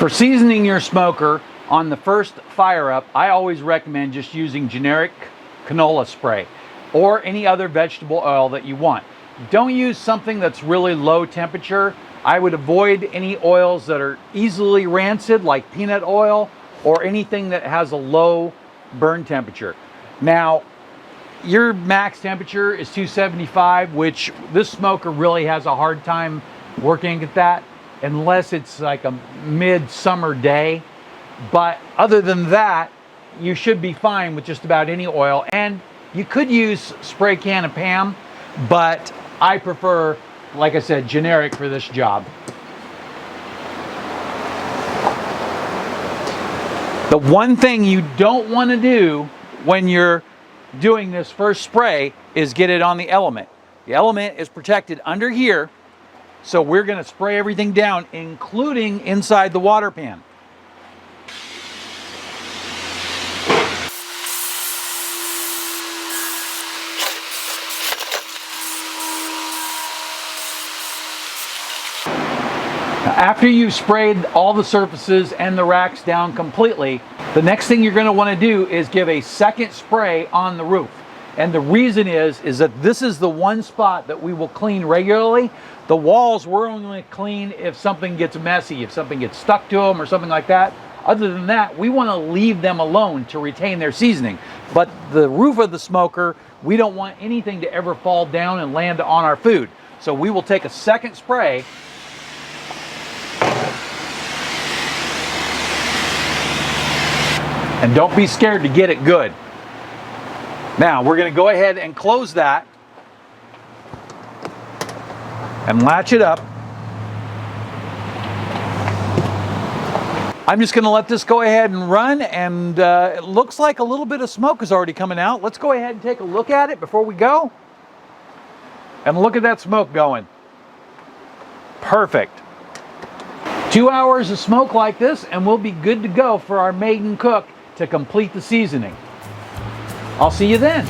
For seasoning your smoker on the first fire up, I always recommend just using generic canola spray or any other vegetable oil that you want. Don't use something that's really low temperature. I would avoid any oils that are easily rancid, like peanut oil, or anything that has a low burn temperature. Now, your max temperature is 275, which this smoker really has a hard time working at that unless it's like a mid-summer day. But other than that, you should be fine with just about any oil. And you could use spray can of Pam, but I prefer, like I said, generic for this job. The one thing you don't want to do when you're doing this first spray is get it on the element. The element is protected under here, so we're going to spray everything down, including inside the water pan. Now, after you've sprayed all the surfaces and the racks down completely, the next thing you're going to want to do is give a second spray on the roof. And the reason is that this is the one spot that we will clean regularly. The walls we're only going to clean if something gets messy, if something gets stuck to them or something like that. Other than that, we want to leave them alone to retain their seasoning. But the roof of the smoker, we don't want anything to ever fall down and land on our food. So we will take a second spray. And don't be scared to get it good. Now, we're going to go ahead and close that and latch it up. I'm just going to let this go ahead and run, and it looks like a little bit of smoke is already coming out. Let's go ahead and take a look at it before we go. And look at that smoke going. Perfect. 2 hours of smoke like this, and we'll be good to go for our maiden cook to complete the seasoning. I'll see you then.